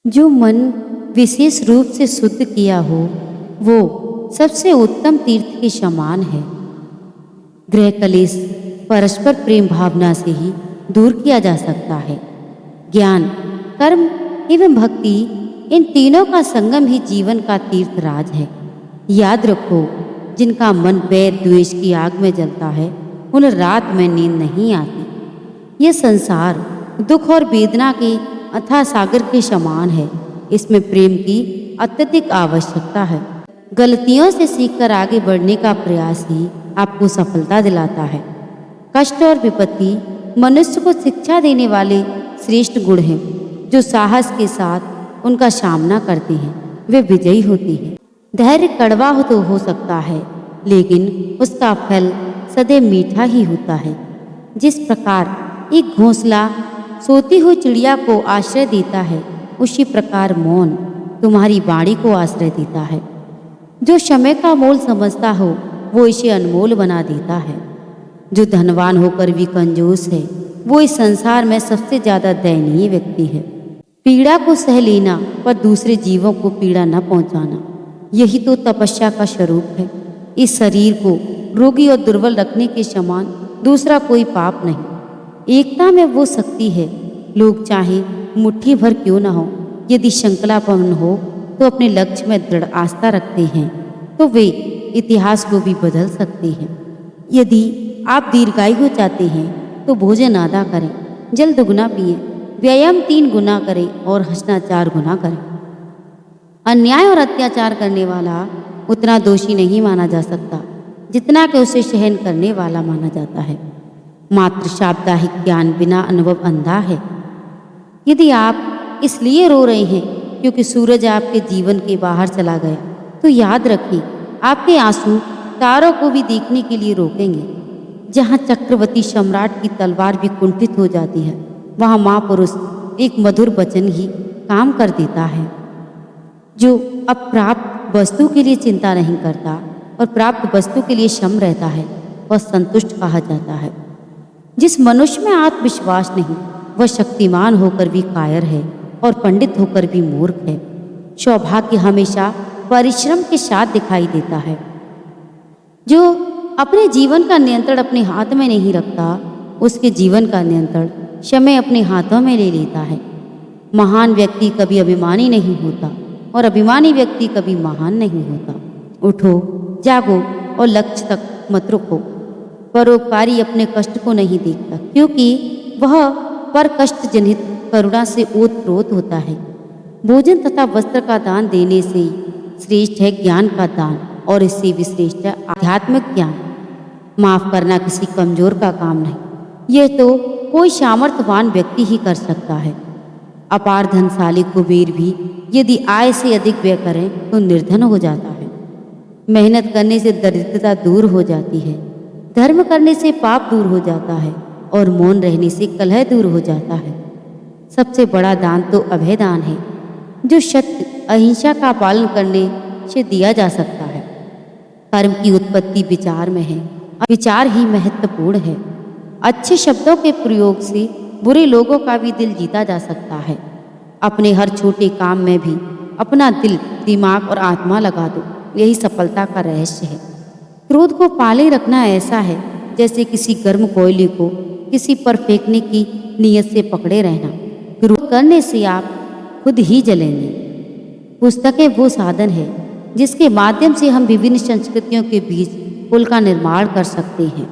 जो मन विशेष रूप से शुद्ध किया हो वो सबसे उत्तम तीर्थ के समान है। गृह कलेश परस्पर प्रेम भावना से ही दूर किया जा सकता है। ज्ञान, कर्म एवं भक्ति, इन तीनों का संगम ही जीवन का तीर्थ राज है। याद रखो, जिनका मन वैर द्वेष की आग में जलता है उन रात में नींद नहीं आती। यह संसार दुख और वेदना के अथाह सागर के समान है। इसमें प्रेम की अत्यधिक आवश्यकता है। गलतियों से सीखकर आगे बढ़ने का प्रयास ही आपको सफलता दिलाता है। कष्ट और विपत्ति मनुष्य को शिक्षा देने वाले श्रेष्ठ गुण हैं। जो साहस के साथ उनका सामना करते हैं वे विजयी होते हैं। धैर्य कड़वा तो हो सकता है, लेकिन उसका फल सदैव मीठा ही होता है। जिस प्रकार एक घोंसला सोती हुई चिड़िया को आश्रय देता है, उसी प्रकार मौन तुम्हारी वाणी को आश्रय देता है। जो समय का मोल समझता हो वो इसे अनमोल बना देता है। जो धनवान होकर भी कंजूस है वो इस संसार में सबसे ज्यादा दयनीय व्यक्ति है। पीड़ा को सह लेना पर दूसरे जीवों को पीड़ा न पहुंचाना, यही तो तपस्या का स्वरूप है। इस शरीर को रोगी और दुर्बल रखने के समान दूसरा कोई पाप नहीं। एकता में वो शक्ति है। लोग चाहे मुट्ठी भर क्यों न हो, यदि संकल्पन हो तो अपने लक्ष्य में दृढ़ आस्था रखते हैं तो वे इतिहास को भी बदल सकते हैं। यदि आप दीर्घायु चाहते हैं तो भोजन आधा करें, जल दुगना पिए, व्यायाम 3 गुना करें और हंसना 4 गुना करें। अन्याय और अत्याचार करने वाला उतना दोषी नहीं माना जा सकता जितना कि उसे सहन करने वाला माना जाता है। मात्र साप्ताहिक ज्ञान बिना अनुभव अंधा है। यदि आप इसलिए रो रहे हैं क्योंकि सूरज आपके जीवन के बाहर चला गया, तो याद रखिए आपके आंसू तारों को भी देखने के लिए रोकेंगे। जहाँ चक्रवर्ती सम्राट की तलवार भी कुंठित हो जाती है, वहाँ महापुरुष एक मधुर वचन ही काम कर देता है। जो अप्राप्त वस्तु के लिए चिंता नहीं करता और प्राप्त वस्तु के लिए सम रहता है वह संतुष्ट कहा जाता है। जिस मनुष्य में आत्मविश्वास नहीं वह शक्तिमान होकर भी कायर है और पंडित होकर भी मूर्ख है। सौभाग्य हमेशा परिश्रम के साथ दिखाई देता है। जो अपने जीवन का नियंत्रण अपने हाथ में नहीं रखता उसके जीवन का नियंत्रण समय अपने हाथों में ले लेता है। महान व्यक्ति कभी अभिमानी नहीं होता और अभिमानी व्यक्ति कभी महान नहीं होता। उठो, जागो और लक्ष्य तक मत रुको। परोपकारी अपने कष्ट को नहीं देखता क्योंकि वह पर कष्ट जनित करुणा से ओतप्रोत होता है। भोजन तथा वस्त्र का दान देने से श्रेष्ठ है ज्ञान का दान और इससे भी श्रेष्ठ है आध्यात्मिक ज्ञान। माफ करना किसी कमजोर का काम नहीं, यह तो कोई सामर्थ्यवान व्यक्ति ही कर सकता है। अपार धनशाली कुबेर भी यदि आय से अधिक व्यय करें तो निर्धन हो जाता है। मेहनत करने से दरिद्रता दूर हो जाती है, धर्म करने से पाप दूर हो जाता है और मौन रहने से कलह दूर हो जाता है। सबसे बड़ा दान तो अभय दान है जो सत्य अहिंसा का पालन करने से दिया जा सकता है। कर्म की उत्पत्ति विचार में है, विचार ही महत्वपूर्ण है। अच्छे शब्दों के प्रयोग से बुरे लोगों का भी दिल जीता जा सकता है। अपने हर छोटे काम में भी अपना दिल, दिमाग और आत्मा लगा दो, यही सफलता का रहस्य है। क्रोध को पाले रखना ऐसा है जैसे किसी गर्म कोयले को किसी पर फेंकने की नीयत से पकड़े रहना। क्रोध करने से आप खुद ही जलेंगे। पुस्तकें वो साधन है जिसके माध्यम से हम विभिन्न संस्कृतियों के बीच पुल का निर्माण कर सकते हैं।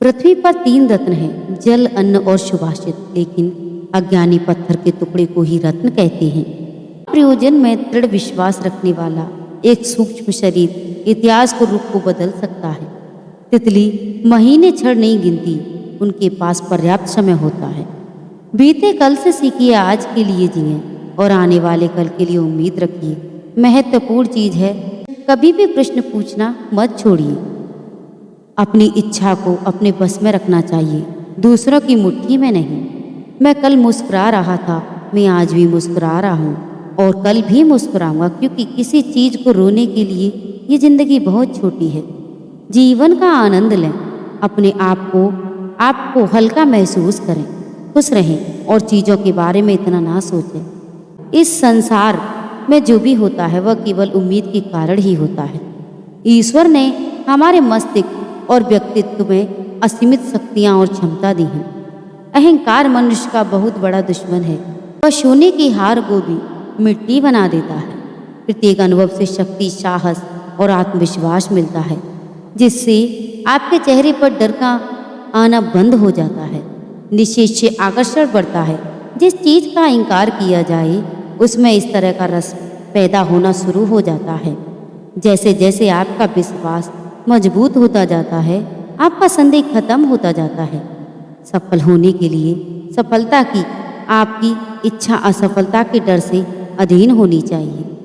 पृथ्वी पर 3 रत्न हैं, जल, अन्न और सुभाषित, लेकिन अज्ञानी पत्थर के टुकड़े को ही रत्न कहते हैं। प्रयोजन में दृढ़ विश्वास रखने वाला एक सूक्ष्म शरीर इतिहास को रुख को बदल सकता है। तितली महीने क्षण नहीं गिनती, उनके पास पर्याप्त समय होता है। बीते कल से सीखिए, आज के लिए जिए और आने वाले कल के लिए उम्मीद रखिए। महत्वपूर्ण चीज है कभी भी प्रश्न पूछना मत छोड़िए। अपनी इच्छा को अपने बस में रखना चाहिए, दूसरों की मुट्ठी में नहीं। मैं कल मुस्कुरा रहा था, मैं आज भी मुस्कुरा रहा हूँ और कल भी मुस्कुराऊंगा, क्योंकि किसी चीज को रोने के लिए ये जिंदगी बहुत छोटी है। जीवन का आनंद लें, अपने आपको हल्का महसूस करें, खुश रहें और चीज़ों के बारे में इतना ना सोचें। इस संसार में जो भी होता है वह केवल उम्मीद के कारण ही होता है। ईश्वर ने हमारे मस्तिष्क और व्यक्तित्व में असीमित शक्तियाँ और क्षमता दी हैं। अहंकार मनुष्य का बहुत बड़ा दुश्मन है। वह सोने की हार को भी मिट्टी बना देता है। प्रत्येक अनुभव से शक्ति, साहस और आत्मविश्वास मिलता है, जिससे आपके चेहरे पर डर का आना बंद हो जाता है। निश्चय से आकर्षण बढ़ता है। जिस चीज़ का इनकार किया जाए उसमें इस तरह का रस पैदा होना शुरू हो जाता है। जैसे जैसे आपका विश्वास मजबूत होता जाता है, आपका संदेह खत्म होता जाता है। सफल होने के लिए सफलता की आपकी इच्छा असफलता के डर से अधीन होनी चाहिए।